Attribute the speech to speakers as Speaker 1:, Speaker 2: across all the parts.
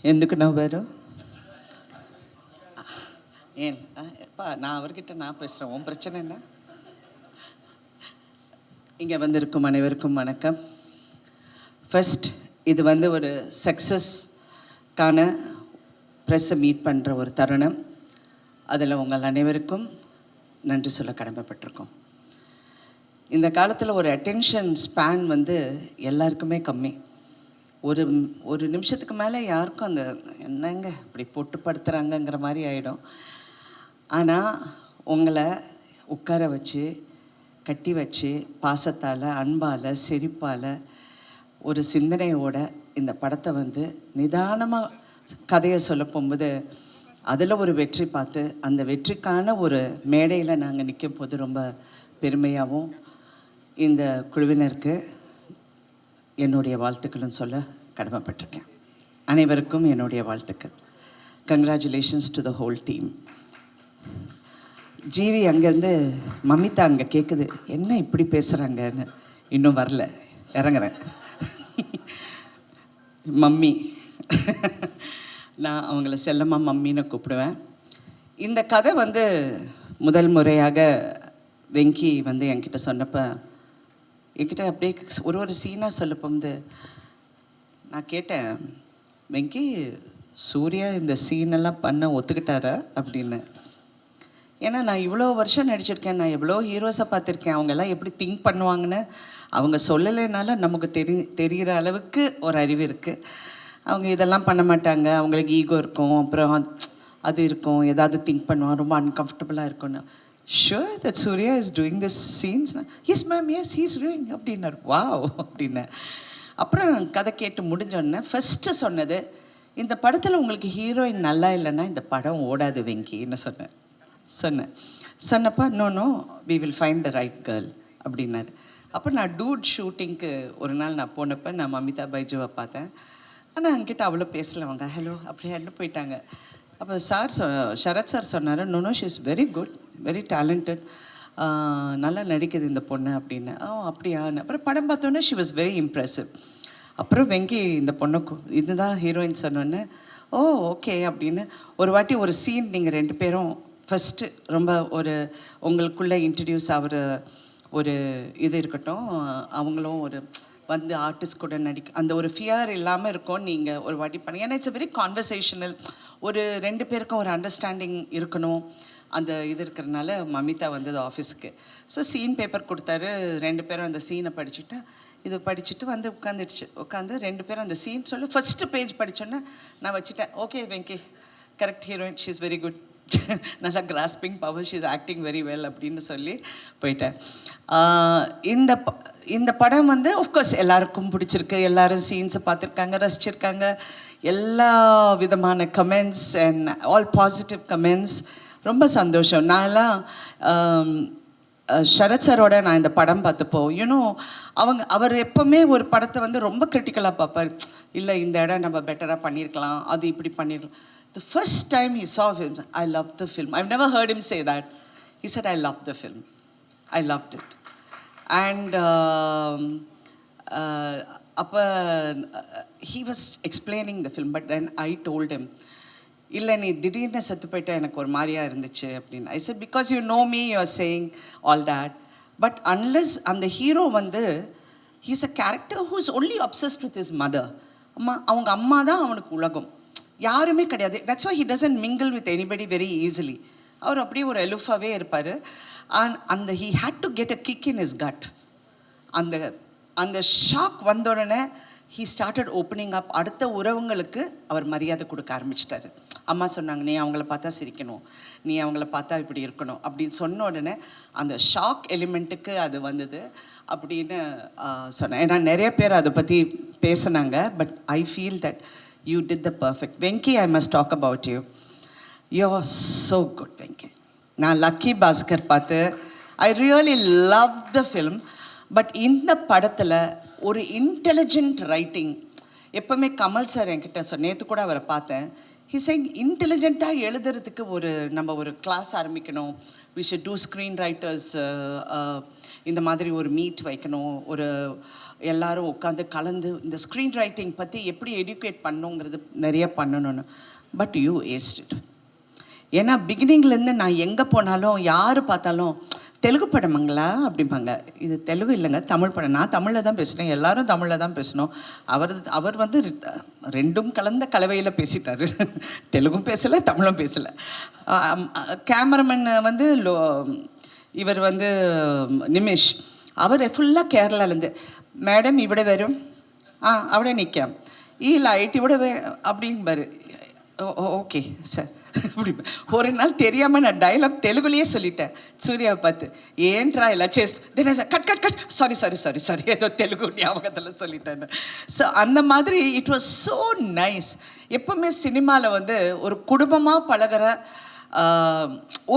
Speaker 1: ఎందుకు నవ్వారు? ஏன் எப்பா நான் அவர்கிட்ட நான் பேசுகிறேன், உன் பிரச்சனை என்ன? இங்கே வந்திருக்கும் அனைவருக்கும் வணக்கம். ஃபர்ஸ்ட், இது ஒரு சக்ஸஸ்க்கான ப்ரெஸ்ஸை மீட் பண்ணுற ஒரு தருணம். அதில் உங்கள் அனைவருக்கும் நன்றி சொல்ல கடமைப்பட்டிருக்கோம். இந்த காலத்தில் ஒரு அட்டென்ஷன் ஸ்பேன் எல்லாருக்குமே கம்மி. ஒரு நிமிஷத்துக்கு மேலே யாருக்கும் அந்த என்னங்க இப்படி போட்டு படுத்துகிறாங்கங்கிற மாதிரி ஆகிடும். ஆனால் உங்களை உட்கார வச்சு கட்டி வச்சு பாசத்தால் அன்பால் சிரிப்பால் ஒரு சிந்தனையோட இந்த படத்தை நிதானமாக கதையை சொல்ல போகும்போது அதில் ஒரு வெற்றி பார்த்து அந்த வெற்றிக்கான ஒரு மேடையில் நாங்கள் நிற்கும் போது ரொம்ப பெருமையாகவும் இந்த குழுவினருக்கு என்னுடைய வாழ்த்துக்களும் சொல்ல கடமைப்பட்டிருக்கேன். அனைவருக்கும் என்னுடைய வாழ்த்துக்கள். Congratulations to the whole team. GV அங்கேருந்து மம்மிதா அங்கே கேட்குது, என்ன இப்படி பேசுகிறாங்கன்னு. இன்னும் வரல, இறங்குறேன். மம்மி, நான் அவங்கள செல்லம்மா மம்மின்னு கூப்பிடுவேன். இந்த கதை முதல் முறையாக வெங்கி என்கிட்ட சொன்னப்போ என்கிட்ட அப்படியே ஒரு சீனாக சொல்லப்போது நான் கேட்டேன், வெங்கி சூர்யா இந்த சீனெல்லாம் பண்ண ஒத்துக்கிட்டாரா அப்படின்னு. ஏன்னா நான் இவ்வளோ வருஷம் நடிச்சிருக்கேன், நான் எவ்வளோ ஹீரோஸை பார்த்துருக்கேன். அவங்கெல்லாம் எப்படி திங்க் பண்ணுவாங்கன்னு அவங்க சொல்லலைனாலும் நமக்கு தெரிகிற அளவுக்கு ஒரு அறிவு இருக்குது. அவங்க இதெல்லாம் பண்ண மாட்டாங்க, அவங்களுக்கு ஈகோ இருக்கும், அப்புறம் அது இருக்கும், ஏதாவது திங்க் பண்ணுவாங்க, ரொம்ப அன்கம்ஃபர்டபுளாக இருக்கும்னு. Sure that Surya is doing this scenes? Yes ma'am, yes he's doing அப்படின்னார். வாவ் அப்படின்னா. அப்புறம் கதை கேட்டு முடிஞ்சோடனே ஃபஸ்ட்டு சொன்னது, இந்த படத்தில் உங்களுக்கு ஹீரோயின் நல்லா இல்லைன்னா இந்த படம் ஓடாது வெங்கின்னு சொன்னப்போ no we will find the right girl அப்படின்னாரு. அப்போ நான் டூட் ஷூட்டிங்க்கு ஒரு நாள் நான் போனப்போ நான் மமிதா பைஜுவை பார்த்தேன். ஆனால் அங்கிட்ட அவ்வளோ பேசலை. அவங்க ஹலோ அப்படியே போயிட்டாங்க. அப்போ சரத் சார் சொன்னார், no she is very good, very talented, நல்லா நடிக்குது இந்த பொண்ணு அப்படின்னு. அப்படியான்னு. அப்புறம் படம் பார்த்தோன்னே ஷி வாஸ் வெரி இம்ப்ரெசிவ். அப்புறம் வெங்கி இந்த பொண்ணு இதுதான் ஹீரோயின் சொன்னோன்னே ஓகே அப்படின்னு. ஒரு வாட்டி ஒரு சீன் நீங்கள் 2 பேரும் ஃபஸ்ட்டு ரொம்ப உங்களுக்குள்ளே இன்ட்ரடியூஸ் ஆகிற ஒரு இது இருக்கட்டும். அவங்களும் ஆர்டிஸ்ட் கூட அந்த ஒரு ஃபியர் இல்லாமல் இருக்கும். நீங்கள் ஒரு வாட்டி பண்ணி, ஏன்னா இட்ஸ் வெரி கான்வர்சேஷனல். 2 பேருக்கும் ஒரு அண்டர்ஸ்டாண்டிங் இருக்கணும். அந்த இது இருக்கிறதுனால மமிதா ஆஃபீஸுக்கு. ஸோ சீன் பேப்பர் கொடுத்தாரு. 2 பேரும் அந்த சீனை படிச்சுட்டு உட்காந்து 2 பேரும் அந்த சீன் ஃபஸ்ட்டு பேஜ் படித்தோன்னே நான் வச்சுட்டேன். Okay Venky correct heroine, she is very good, நல்லா grasping power, she is acting very well அப்படின்னு சொல்லி போயிட்டேன். இந்த படம் ஆஃப்கோர்ஸ் எல்லாருக்கும் பிடிச்சிருக்கு. எல்லோரும் சீன்ஸை பார்த்துருக்காங்க, ரசிச்சிருக்காங்க. எல்லா விதமான comments and all positive comments. ரொம்ப சந்தோஷம். நான்லாம் சரத் சாரோட நான் இந்த படம் பார்த்தப்போ அவர் எப்போவுமே ஒரு படத்தை ரொம்ப கிரிட்டிக்கலாக பார்ப்பார். இல்லை இந்த இடம் நம்ம பெட்டராக பண்ணியிருக்கலாம், அது இப்படி பண்ணிடலாம். The first time he saw him, I loved the film. I've never heard him say that. He said, I loved the film. I loved it. And he was explaining the film, but then I told him, இல்லை நீ திடீர்னு செத்து போயிட்டா எனக்கு ஒரு மாதிரியாக இருந்துச்சு அப்படின்னு. I said, because you know me, you are saying all that. But unless அந்த hero he's a character who's only obsessed with his mother. அவங்க அம்மா தான் அவனுக்கு உலகம், யாருமே கிடையாது. That's why he doesn't mingle with anybody very easily. அவர் அப்படியே ஒரு எலுஃபாகவே இருப்பார். அந்த he had to get a kick in his gut. அந்த ஷாக் வந்தோடனே ஹீ ஸ்டார்டட் ஓப்பனிங் அப். அடுத்த உறவுங்களுக்கு அவர் மரியாதை கொடுக்க ஆரம்பிச்சிட்டாரு. அம்மா சொன்னாங்க, நீ அவங்கள பார்த்தா சிரிக்கணும், நீ அவங்கள பார்த்தா இப்படி இருக்கணும் அப்படின்னு சொன்ன உடனே அந்த ஷாக் எலிமெண்ட்டுக்கு அது வந்தது அப்படின்னு சொன்னேன். ஏன்னா நிறைய பேர் அதை பற்றி பேசினாங்க. But I feel that you did the perfect. Venki, I must talk about you. You're so good, Venki. நான் லக்கி பாஸ்கர் பார்த்து I really loved the film. But இந்த படத்தில் ஒரு இன்டெலிஜென்ட் ரைட்டிங். எப்போவுமே கமல் சார் என்கிட்ட நேற்று கூட அவரை பார்த்தேன். ஹி சேயிங் இன்டெலிஜென்ட்டாக எழுதுறதுக்கு நம்ம ஒரு கிளாஸ் ஆரம்பிக்கணும். We should do screen writers இந்த மாதிரி ஒரு மீட் வைக்கணும். எல்லாரும் உட்காந்து கலந்து இந்த ஸ்க்ரீன் ரைட்டிங் பற்றி எப்படி எடியூகேட் பண்ணுங்கிறது நிறைய பண்ணணும்னு. But you ஏஸ்ட் it. ஏன்னா பிகினிங்லேருந்து நான் எங்கே போனாலும் யார் பார்த்தாலும் தெலுங்கு படமுங்களா அப்படிம்பாங்க. இது தெலுங்கு இல்லைங்க, தமிழ் படம். நான் தமிழில் தான் பேசுகிறேன், எல்லாரும் தமிழில் தான் பேசணும். அவர் வந்து ரெண்டும் கலந்த கலவையில் பேசிட்டார். தெலுங்கும் பேசலை, தமிழும் பேசலை. கேமராமேன் வந்து இவர் வந்து நிமிஷ், அவர் ஃபுல்லாக கேரளாலேருந்து, மேடம் இவிட வரும், അവിടെ நிற்காம், ഈ ലൈറ്റ് ഇവിടെ அப்படின்பாரு. ஓகே சார் அப்படி. ஒரு நாள் தெரியாமல் நான் டைலாக் தெலுங்குலேயே சொல்லிட்டேன் சூர்யாவை பார்த்து, ஏன்ட்ரா எல்லாம் சேஸ் தென் sir cut cut cut sorry sorry sorry sorry ஏதோ தெலுங்கு ஞாபகத்தில் சொல்லிட்டேன்னு. ஸோ அந்த மாதிரி இட் வாஸ் ஸோ நைஸ். எப்போவுமே சினிமாவில் வந்து ஒரு குடும்பமாக பழகிற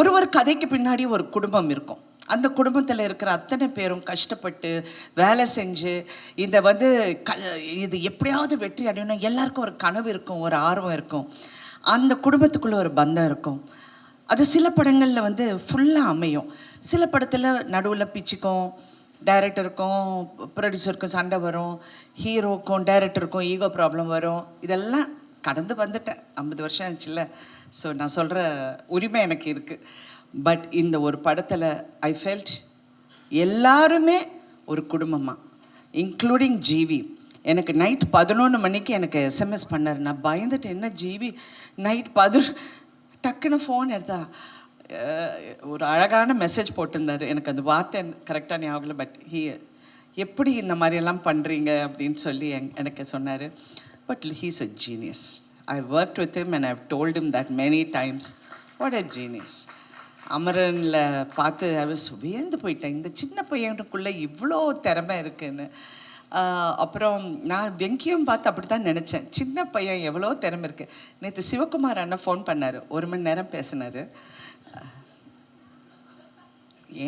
Speaker 1: ஒரு கதைக்கு பின்னாடி ஒரு குடும்பம் இருக்கும். அந்த குடும்பத்தில் இருக்கிற அத்தனை பேரும் கஷ்டப்பட்டு வேலை செஞ்சு இந்த வந்து இது எப்படியாவது வெற்றி அடையணும், எல்லாருக்கும் ஒரு கனவு இருக்கும், ஒரு ஆர்வம் இருக்கும், அந்த குடும்பத்துக்குள்ளே ஒரு பந்தம் இருக்கும். அது சில படங்களில் வந்து ஃபுல்லாக அமையும், சில படத்தில் நடுவில் பிச்சுக்கும், டைரக்டருக்கும் ப்ரொடியூசருக்கும் சண்டை வரும், ஹீரோக்கும் டைரக்டருக்கும் ஈகோ ப்ராப்ளம் வரும். இதெல்லாம் கடந்து வந்துட்டேன், 50 வருஷம் ஆச்சுல்ல. ஸோ நான் சொல்கிற உரிமை எனக்கு இருக்குது. பட் இந்த ஒரு படத்தில் ஐ ஃபெல்ட் எல்லாருமே ஒரு குடும்பமாக, இன்க்ளூடிங் ஜிவி. எனக்கு நைட் 11 மணிக்கு எனக்கு எஸ்எம்எஸ் பண்ணார். நான் பயந்துட்டு, என்ன ஜிவி நைட் 11 டக்குன்னு ஃபோன் எடுத்தா ஒரு அழகான மெசேஜ் போட்டிருந்தார். எனக்கு அந்த வார்த்தை கரெக்டாக ஞாபகம் இல்லை, பட் எப்படி இந்த மாதிரியெல்லாம் பண்ணுறீங்க அப்படின்னு சொல்லி எனக்கு சொன்னார். But he's a genius. I worked with him and I've told him that many times, what a genius. அமரனில் பார்த்து ஐ வாஸ் வியந்து போயிட்டேன், இந்த சின்ன பையனுக்குள்ளே இவ்வளோ திறமை இருக்குன்னு. அப்புறம் நான் வெங்கியும் பார்த்து அப்படி தான் நினச்சேன், சின்ன பையன் எவ்வளோ திறமை இருக்குது. நேற்று சிவகுமார் அண்ணன் ஃபோன் பண்ணார், 1 மணி நேரம் பேசினார்.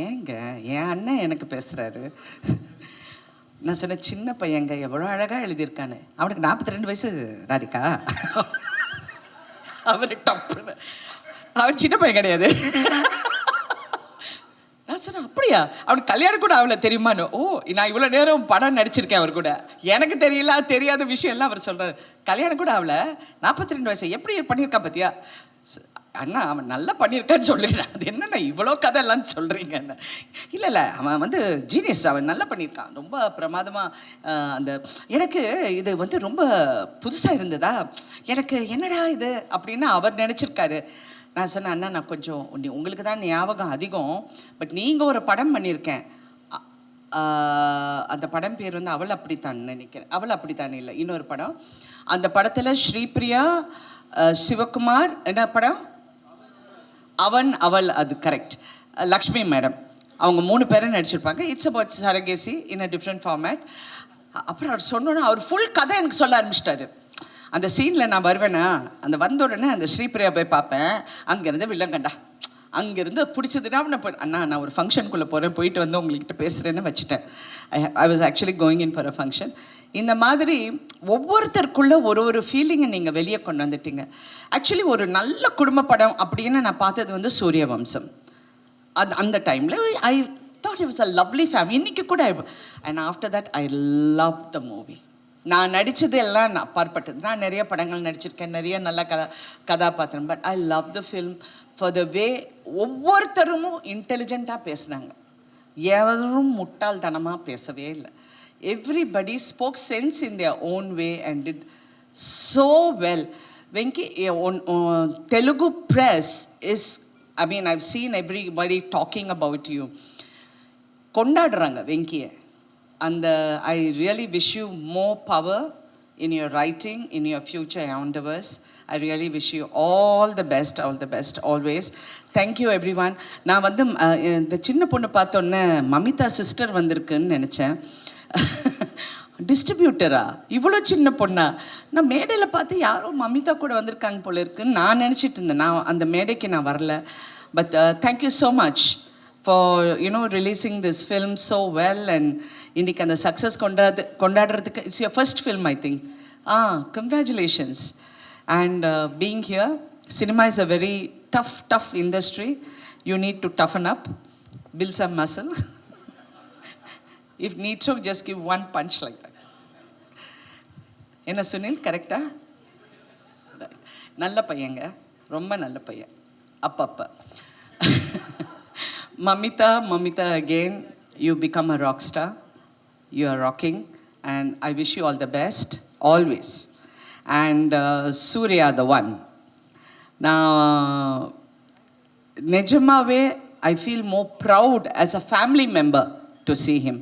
Speaker 1: ஏங்க என் அண்ணன் எனக்கு பேசுகிறாரு. நான் சொன்னேன், சின்ன பையங்க எவ்வளோ அழகாக எழுதியிருக்கான்னு. அவனுக்கு 42 வயசு ராதிகா. அவரு டப்புன்னு, அவன் சின்ன பையன் கிடையாது. நான் சொன்னேன், அப்படியா, அவனுக்கு கல்யாணம் கூட அவளை தெரியுமான்னு. ஓ, நான் இவ்வளோ நேரம் படம் நடிச்சிருக்கேன் அவர் கூட, எனக்கு தெரியல தெரியாத விஷயம்லாம் அவர் சொல்கிறார். கல்யாணம் கூட அவளை 42 வயசு எப்படி பண்ணியிருக்கான் பார்த்தியா. அண்ணா அவன் நல்லா பண்ணியிருக்கான்னு சொல்லிடுறேன். அது என்னண்ணா இவ்வளோ கதை எல்லாம் சொல்கிறீங்கன்னு. இல்லை இல்லை, அவன் வந்து ஜீனியஸ், அவன் நல்லா பண்ணியிருக்கான், ரொம்ப பிரமாதமாக. அந்த எனக்கு இது வந்து ரொம்ப புதுசாக இருந்ததா, எனக்கு என்னடா இது அப்படின்னு அவர் நினச்சிருக்காரு. நான் சொன்னேன், அண்ணா நான் கொஞ்சம் உங்களுக்கு தான் ஞாபகம் அதிகம், பட் நீங்கள் ஒரு படம் பண்ணியிருக்கேன், அந்த படம் பேர் வந்து அவள் அப்படித்தான் நினைக்கிறேன். அவள் அப்படித்தான் இல்லை, இன்னொரு படம். அந்த படத்தில் ஸ்ரீபிரியா, சிவகுமார், என்ன படம், அவன் அவள், அது கரெக்ட், லக்ஷ்மி மேடம், அவங்க 3 பேரும் நடிச்சிருப்பாங்க. It's about surrogacy in a different format. அப்புறம் அவர் சொன்னோன்னா அவர் ஃபுல் கதை எனக்கு சொல்ல ஆரம்பிச்சிட்டாரு. அந்த சீனில் நான் வருவேனா, அந்த வந்த உடனே அந்த ஸ்ரீபிரியா போய் பார்ப்பேன், அங்கேருந்து வில்லங்கண்டா, அங்கேருந்து பிடிச்சதுன்னா அண்ணா நான் ஒரு ஃபங்க்ஷனுக்குள்ளே போகிறேன், போயிட்டு வந்து உங்கள்கிட்ட பேசுகிறேன்னு வச்சுட்டேன். I was actually going in for a function. இந்த மாதிரி ஒவ்வொருத்தருக்குள்ளே ஒரு ஃபீலிங்கை நீங்கள் வெளியே கொண்டு வந்துட்டீங்க. ஆக்சுவலி ஒரு நல்ல குடும்ப படம் அப்படின்னு நான் பார்த்தது வந்து சூரியவம்சம். அந்த டைமில் I thought it was a lovely family. இன்றைக்கி கூட and after that I love the movie. நான் நடித்தது எல்லாம் நான் அப்பாற்பட்டது. நான் நிறைய படங்கள் நடிச்சிருக்கேன், நிறைய நல்ல கதாபாத்திரம். But I love the film for the way ஒவ்வொருத்தரும் இன்டெலிஜென்ட்டாக பேசுனாங்க, எவரும் முட்டாள்தனமாக பேசவே இல்லை. Everybody spoke sense in their own way and did so well. Venki, Telugu press is, I mean, I've seen everybody talking about you. கொண்டாடுறாங்க வெங்கியை. And I really wish you more power in your writing, in your future endeavors. I really wish you all the best always. Thank you everyone. நான் வந்து இந்த சின்ன பொண்ணு பார்த்தோன்னே Mamitha sister வந்திருக்குன்னு நினச்சேன். டிஸ்ட்ரிபியூட்டரா, இவ்வளோ சின்ன பொண்ணா? நான் மேடையில் பார்த்து யாரோ மமிதா கூட வந்திருக்காங்க போல இருக்குன்னு நான் நினச்சிட்டு இருந்தேன். நான் அந்த மேடைக்கு நான் வரல. But thank you so much for releasing this film so well. And இன்றைக்கி அந்த சக்ஸஸ் கொண்டாடுறதுக்கு it's your first film I think. Congratulations. And being here, cinema is a very tough industry. You need to toughen up, build some muscle. If need to, just give one punch like that. என்ன சுனில் கரெக்டா? நல்ல பையங்க, ரொம்ப நல்ல பையன். அப்பப்ப Mamita again, you become a rock star. You are rocking and I wish you all the best always. And Surya the one. Now நிஜமாவே I feel more proud as a family member to see him.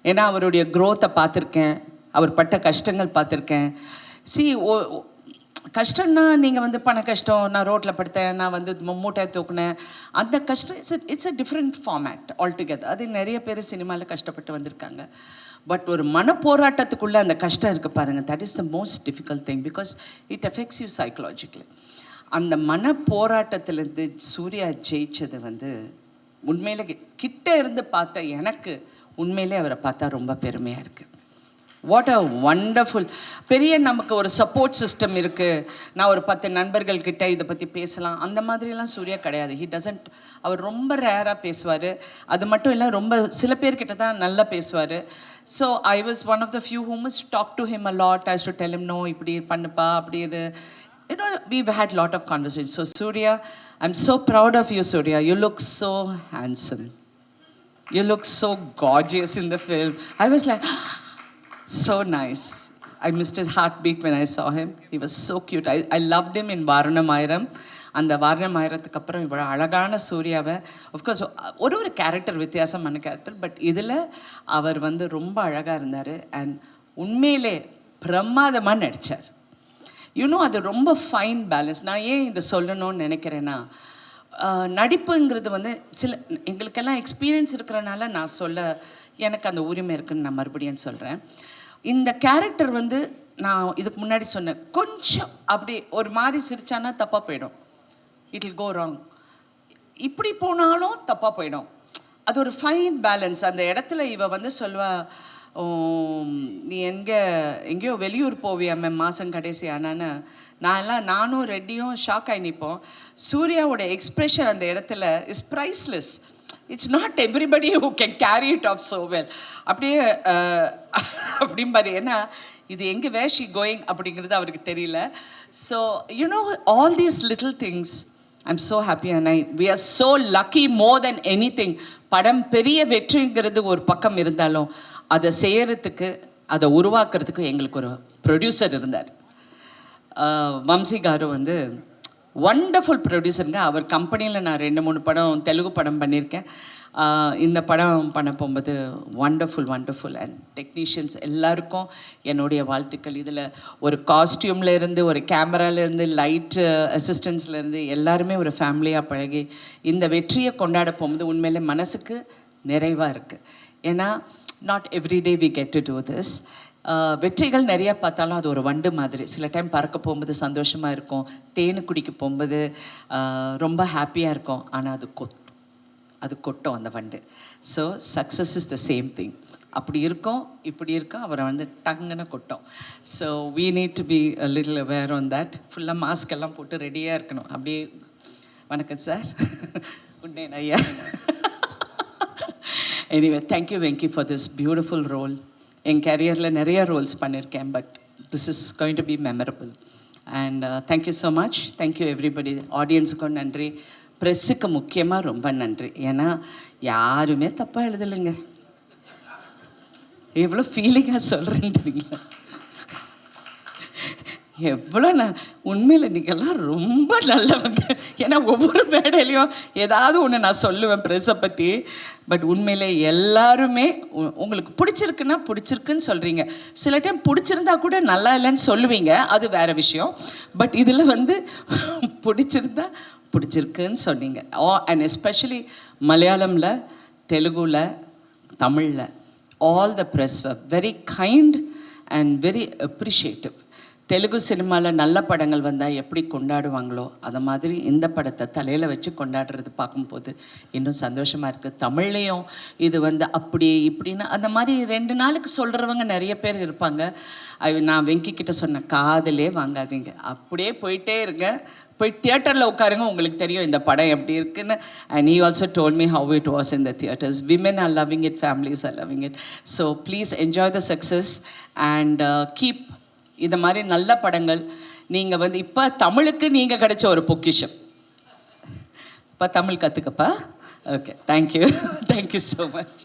Speaker 1: ஏன்னா அவருடைய க்ரோத்தை பார்த்துருக்கேன், அவர் பட்ட கஷ்டங்கள் பார்த்துருக்கேன். கஷ்டம்னா நீங்கள் வந்து பண கஷ்டம், நான் ரோட்டில் படுத்தேன், நான் வந்து மூட்டை தூக்குனேன், அந்த கஷ்டம் it's a different format altogether. அது நிறைய பேர் சினிமாவில் கஷ்டப்பட்டு வந்திருக்காங்க. பட் ஒரு மன போராட்டத்துக்குள்ளே அந்த கஷ்டம் இருக்குது பாருங்கள், that is the most difficult thing because it affects you psychologically. அந்த மன போராட்டத்திலேருந்து சூர்யா ஜெயிச்சது வந்து உண்மையிலே கிட்ட இருந்து பார்த்த எனக்கு உண்மையிலே அவரை பார்த்தா ரொம்ப பெருமையாக இருக்குது. What a wonderful. பெரிய நமக்கு ஒரு சப்போர்ட் சிஸ்டம் இருக்குது, நான் ஒரு 10 நண்பர்கள்கிட்ட இதை பற்றி பேசலாம், அந்த மாதிரிலாம் சூர்யா கிடையாது. He doesn't. அவர் ரொம்ப ரேராக பேசுவார். அது மட்டும் இல்லை, ரொம்ப சில பேர்கிட்ட தான் நல்லா பேசுவார். So I was one of the few who must talk to him a lot. I should tell him no, இப்படி பண்ணுப்பா, அப்படி இரு. You know, we've had lot of conversations. So Surya, I'm so proud of you, Surya. You look so handsome. You look so gorgeous in the film. I was like, so nice. I missed his heartbeat when I saw him. He was so cute. I loved him in Varanamayiram. அந்த வாரணமாயிரத்துக்கு அப்புறம் இவ்வளோ அழகான சூர்யாவை, of course ஒரு character வித்தியாசமான character, but இதில் அவர் வந்து ரொம்ப அழகாக இருந்தார். அண்ட் உண்மையிலே பிரமாதமாக நடித்தார். யூனோ அது ரொம்ப ஃபைன் பேலன்ஸ். நான் ஏன் இதை சொல்லணும்னு நினைக்கிறேன்னா, நடிப்புங்கிறது வந்து எங்களுக்கெல்லாம் எக்ஸ்பீரியன்ஸ் இருக்கிறனால நான் சொல்ல எனக்கு அந்த உரிமை இருக்குதுன்னு நான் மறுபடியும் சொல்கிறேன். இந்த கேரக்டர் வந்து நான் இதுக்கு முன்னாடி சொன்னேன், கொஞ்சம் அப்படி ஒரு மாதிரி சிரிச்சானா தப்பாக போயிடும், இட் வில் கோ ராங். இப்படி போனாலும் தப்பாக போயிடும். அது ஒரு ஃபைன் பேலன்ஸ். அந்த இடத்துல இவ வந்து சொல்வா, நீ எங்கேயோ வெளியூர் போவியாமே மாதம் கடைசி ஆனான்னு. நானும் ரெட்டியும் ஷாக் ஆகி நிற்போம். சூர்யாவோட எக்ஸ்ப்ரெஷன் அந்த இடத்துல is priceless. It's not everybody who can carry it of so well. அப்படியே அப்படிம்பாரு. ஏன்னா இது எங்கே வேர் ஷி கோயிங் அப்படிங்கிறது அவருக்கு தெரியல. So you know all these little things I'm so happy and we are so lucky more than anything. படம் பெரிய வெற்றிங்கிறது ஒரு பக்கம் இருந்தாலும் அதை செய்கிறதுக்கு, அதை உருவாக்குறதுக்கு எங்களுக்கு ஒரு ப்ரொடியூசர் இருந்தார். வம்சி காரு வந்து வண்டர்ஃபுல் ப்ரொடியூசருங்க. அவர் கம்பெனியில் நான் 2-3 படம் தெலுங்கு படம் பண்ணியிருக்கேன். இந்த படம் பண்ண போகும்போது வண்டர்ஃபுல் அண்ட் டெக்னீஷியன்ஸ் எல்லாருக்கும் என்னுடைய வாழ்த்துக்கள். இதில் ஒரு காஸ்டியூம்லேருந்து, ஒரு கேமராலேருந்து, லைட்டு அசிஸ்டன்ஸ்லேருந்து எல்லாருமே ஒரு ஃபேமிலியாக பழகி இந்த வெற்றியை கொண்டாட போகும்போது உண்மையிலே மனசுக்கு நிறைவாக இருக்குது. ஏன்னா not every day we get to do this. வெற்றிகள் நிறையா பார்த்தாலும் அது ஒரு வண்டு மாதிரி. சில டைம் பறக்க போகும்போது சந்தோஷமாக இருக்கும், தேனு குடிக்க போகும்போது ரொம்ப ஹாப்பியாக இருக்கும், ஆனால் அது கொட்டும் அந்த வண்டு. So success is the same thing. அப்படி இருக்கும், இப்படி இருக்கும், அவரை வந்து டங்குன்னு கொட்டும். So we need to be a little aware on that. ஃபுல்லாக மாஸ்க் எல்லாம் போட்டு ரெடியாக இருக்கணும். அப்படியே வணக்கம் சார், உன்னேன் ஐயா. Anyway, thank you Venki for this beautiful role. என் கேரியரில் நிறைய ரோல்ஸ் பண்ணியிருக்கேன், but this is going to be memorable. And thank you so much. Thank you everybody. ஆடியன்ஸுக்கும் நன்றி, ப்ரெஸ்ஸுக்கு முக்கியமாக ரொம்ப நன்றி. ஏன்னா யாருமே தப்பாக எழுதலைங்க. எவ்வளோ ஃபீலிங்காக சொல்கிறேன்னு தெரியுங்களா? எவ்வளோ உண்மையில் நீங்கள்லாம் ரொம்ப நல்லவங்க. ஏன்னா ஒவ்வொரு மேடையிலையும் ஏதாவது ஒன்று நான் சொல்லுவேன் ப்ரெஸ்ஸை பற்றி. பட் உண்மையிலே எல்லாருமே உங்களுக்கு பிடிச்சிருக்குன்னா பிடிச்சிருக்குன்னு சொல்கிறீங்க. சில டைம் பிடிச்சிருந்தா கூட நல்லா இல்லைன்னு சொல்லுவீங்க, அது வேறு விஷயம். பட் இதில் வந்து பிடிச்சிருந்தா பிடிச்சிருக்குன்னு சொன்னீங்க. அண்ட் எஸ்பெஷலி மலையாளமில், தெலுங்குல, தமிழில் all the press were very kind and very appreciative. Telugu சினிமாவில் நல்ல படங்கள் வந்தால் எப்படி கொண்டாடுவாங்களோ அதை மாதிரி இந்த படத்தை தலையில் வச்சு கொண்டாடுறது பார்க்கும்போது இன்னும் சந்தோஷமாக இருக்குது. தமிழ்லேயும் இது வந்து அப்படி இப்படின்னு அந்த மாதிரி 2 நாளுக்கு சொல்கிறவங்க நிறைய பேர் இருப்பாங்க. நான் வெங்கி கிட்ட சொன்னேன், காதலே வாங்காதீங்க, அப்படியே போயிட்டே இருங்க, போய் தியேட்டரில் உட்காருங்க, உங்களுக்கு தெரியும் இந்த படம் எப்படி இருக்குன்னு. And he also told me how it was in the theatres. Women are loving it, families are loving it. So please enjoy the success and keep இந்த மாதிரி நல்ல படங்கள். நீங்கள் வந்து இப்போ தமிழுக்கு நீங்கள் கிடைச்ச ஒரு பொக்கிஷம். இப்போ தமிழ் கற்றுக்கப்பா. Okay, thank you so much.